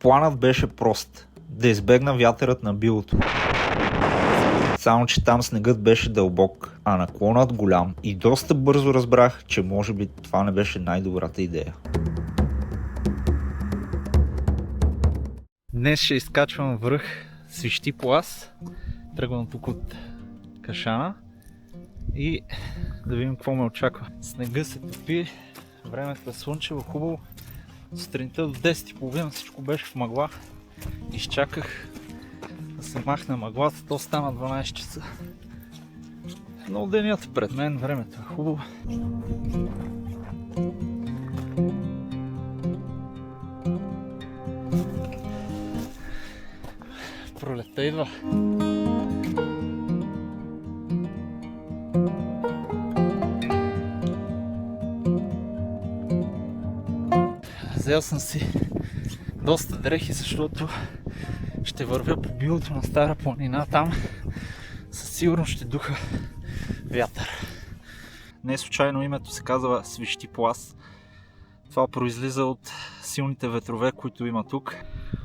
Планът беше прост – да избегна вятърът на билото. Само че там снегът беше дълбок, а наклонът голям и доста бързо разбрах, че може би това не беше най-добрата идея. Днес ще изкачвам връх Свищи плас. Тръгвам тук от Кашана и да видим какво ме очаква. Снега се топи, времето е слънчево, хубаво. Сутринта до 10:30 всичко беше в мъгла. Изчаках да се махне мъглата, то стана 12 часа. Но денят е пред мен, времето е хубаво. Пролетта идва. Взел съм си доста дрехи, защото ще вървя по билото на Стара планина. Там със сигурност ще духа вятър. Не случайно името се казва Свищи плас. Това произлиза от силните ветрове, които има тук.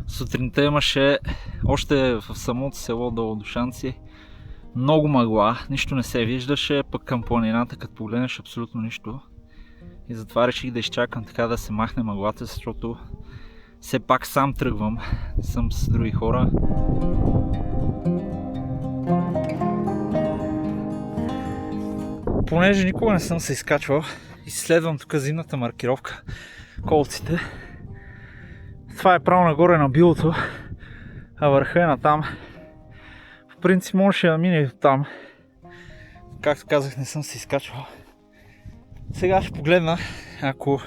Сутринта имаше още в самото село долу до Шанци много мъгла, нищо не се виждаше, пък към планината като погледнеш абсолютно нищо. И затова реших да изчакам така да се махне мъглата, защото все пак сам тръгвам, не съм с други хора. Понеже никога не съм се изкачвал, изследвам тук зимната маркировка, колците. Това е право нагоре на билото, а върха е натам. В принцип можеше да мине там. Както казах, не съм се изкачвал. Сега ще погледна, ако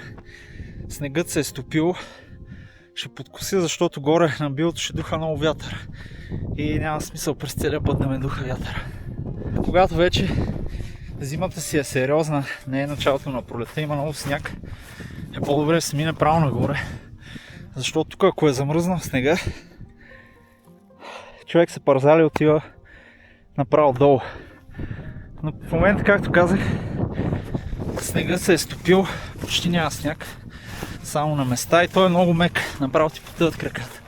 снегът се е стопил, ще подкося, защото горе на билото ще духа много вятър. И няма смисъл през целия път да ме духа вятър. Когато вече зимата си е сериозна, не е началото на пролета, има много сняг, е по-добре да се мине право нагоре. Защото тук, ако е замръзнал снега, човек се парзали и отива направо долу. Но в момента, както казах, снега се е стопил, почти няма сняг, само на места и той е много мек, направо ти потъват краката.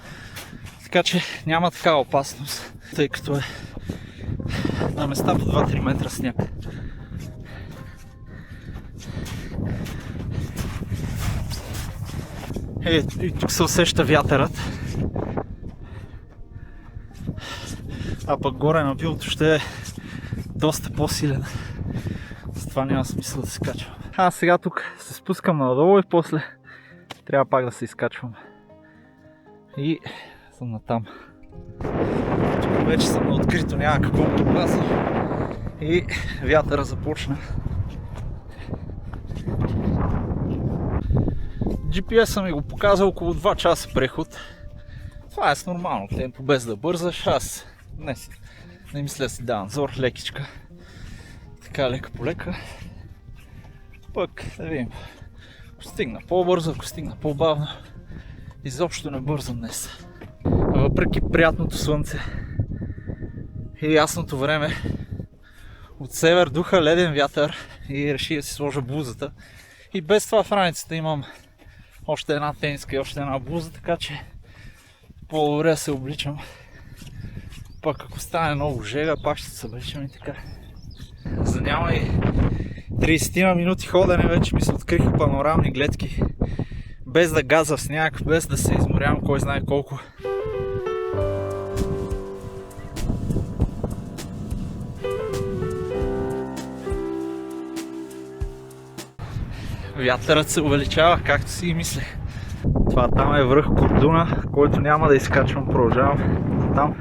Така че няма такава опасност, тъй като е на места по 2-3 метра сняг. И тук се усеща вятърът. А пък горе на билото ще е доста по-силен. Затова няма смисъл да се качвам. Аз сега тук се спускам надолу и после трябва пак да се изкачвам. И съм натам. Тук вече съм на открито, няма какво ме опазва. И вятъра започна. GPS-а ми го показва около 2 часа преход. Това е с нормално темпо, без да бързаш. Аз не мисля да си давам зор, лекичка. Така лека по лека. Пък да видим. Ако стигна по-бързо, ако стигна по-бавно. Изобщо не бързам днес. Въпреки приятното слънце и ясното време, от север духа леден вятър и реши да си сложа блузата. И без това в раницата имам още една тениска и още една блуза, така че по-добре се обличам. Пък ако стане много жега, пак ще се обличам и така. За няма и 30 на минути ходене вече ми се откриха панорамни гледки. Без да газа в сняг, без да се изморявам кой знае колко. Вятърът се увеличава, както си и мислех. Това там е връх Кордуна, който няма да изкачвам, продължавам там.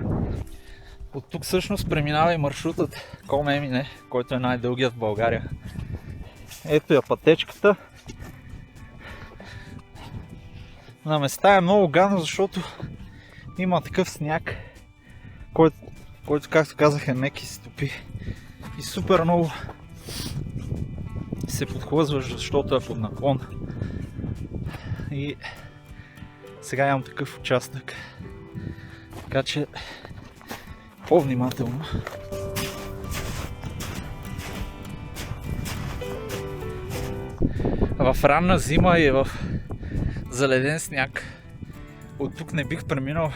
От тук всъщност преминава и маршрутът Ком Емине, който е най-дългият в България. Ето я пътечката. На места е много гадно, защото има такъв сняг, който както казах е мек и се топи. И супер много се подхлъзваш, защото е под наклон. И сега имам такъв участък. Така че по-внимателно. В ранна зима и в заледен сняг от тук не бих преминал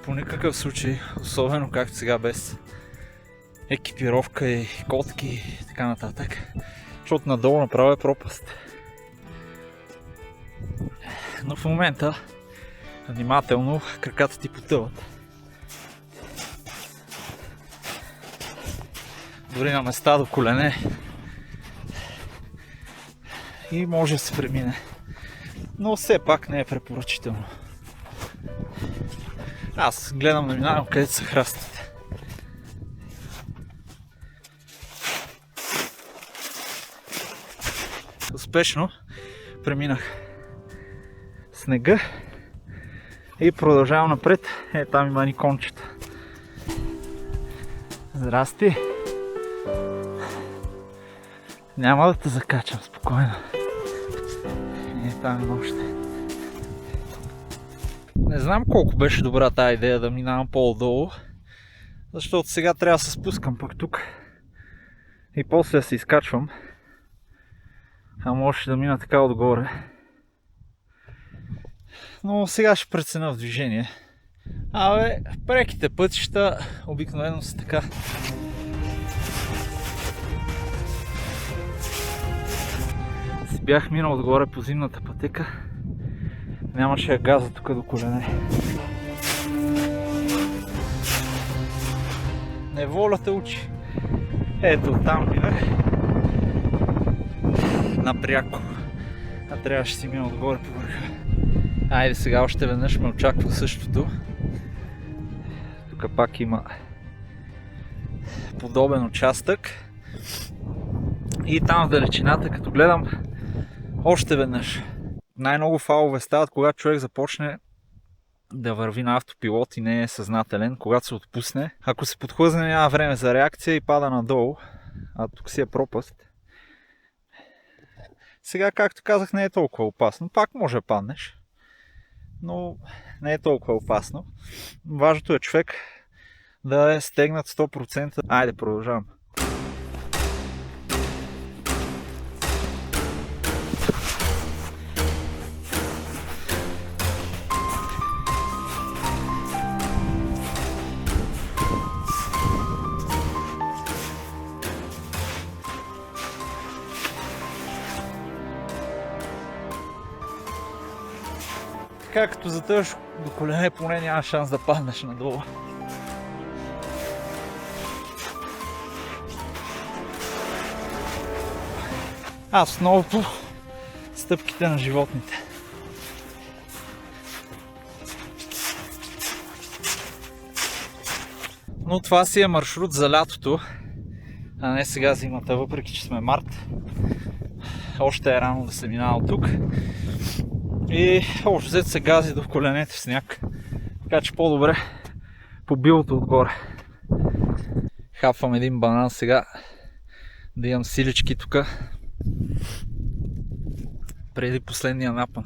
по никакъв случай, особено както сега без екипировка и котки и така нататък, защото надолу направо е пропаст. Но в момента внимателно краката ти потъват. Дори на места до колене и може да се премине. Но все пак не е препоръчително. Аз гледам да минавам където са храстите. Успешно преминах снега и продължавам напред. Е, там има ни кончета. Здрасти! Няма да те закачам, спокойно. Е, там има още. Не знам колко беше добра тази идея да минавам по-долу, защото сега трябва да се спускам пък тук и после да се изкачвам. А може да мина така отгоре. Но сега ще преценя в движение. Абе, преките пътища обикновено са така. Си бях минал отгоре по зимната пътека. Нямаше газа тук до колене. Неволята учи. Ето там минах. Напряко. А трябваше си мина отгоре по върха. Айде сега още веднъж ме очаква същото. Тук пак има подобен участък. И там в далечината, като гледам още веднъж. Най-много фалове стават, когато човек започне да върви на автопилот и не е съзнателен, когато се отпусне. Ако се подхлъзне, няма време за реакция и пада надолу, а тук си е пропаст. Сега, както казах, не е толкова опасно. Пак може да паднеш, но не е толкова опасно. Важното е човек да е стегнат 100%. Айде, продължавам. Така като затъваш до колене, поне няма шанс да паднеш надолу. Аз отново по стъпките на животните. Но това си е маршрут за лятото, а не сега зимата, въпреки че сме март. Още е рано да се минава от тук. И общо взето се гази до коленете в сняг. Така че по-добре по билото отгоре. Хапвам един банан сега, да имам силички тук преди последния напън.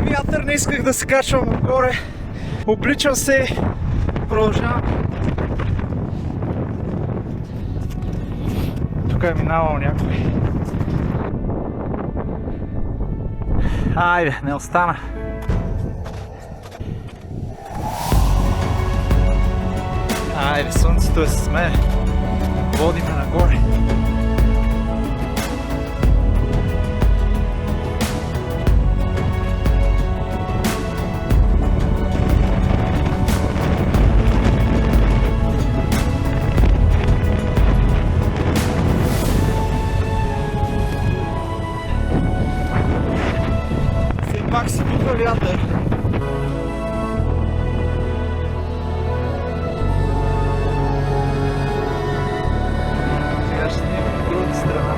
Вятър не исках да се качвам отгоре. Обличам се, продължавам. Тук е минавал някой. Айде, не остана. Айде, слънцето е с мен. Води ме нагоре. Пак си тук вятър. Сега ще снимам от другата страна.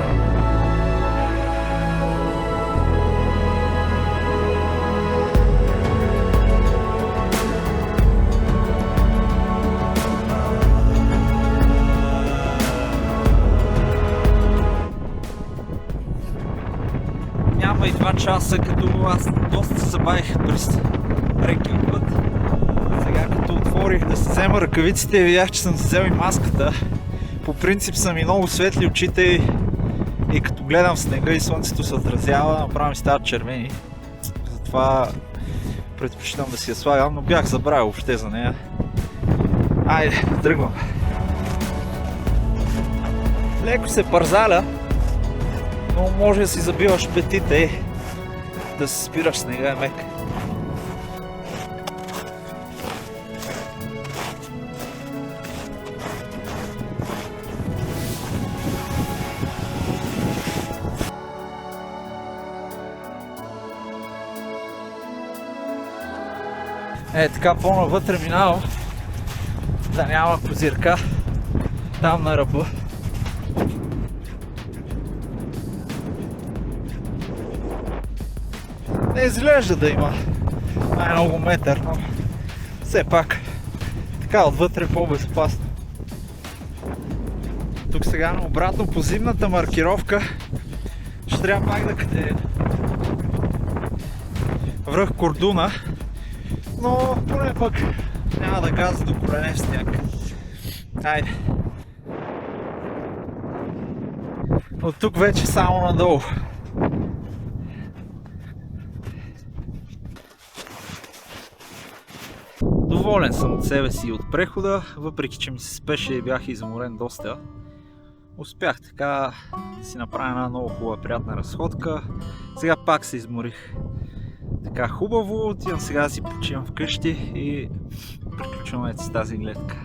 Няма и 2 часа, като аз доста се забавих през рекия път. Сега отворих да си взема ръкавиците и видях, че съм си взел и маската. По принцип са ми много светли очите и като гледам снега и слънцето се отразява, направо ми стават червени. Затова предпочитам да си я слагам, но бях забравил въобще за нея. Айде, тръгвам. Леко се парзаля, но може да си забиваш петите и да се спираш снега е мек. Е, така по-навътре минавам, да няма козирка там на ръба. Не изглежда да има най-много метър, но все пак така отвътре по-безопасно. Тук сега на обратно по зимната маркировка ще трябва пак да катеря връх Кордуна, но поне пък няма да газа до колене в сняг. Айде. От тук вече само надолу. Доволен съм от себе си и от прехода, въпреки че ми се спеше и бях изморен доста. Успях така да си направя една много хубава приятна разходка. Сега пак се изморих. Така хубаво, отивам сега да си почивам вкъщи и приключваме с тази гледка.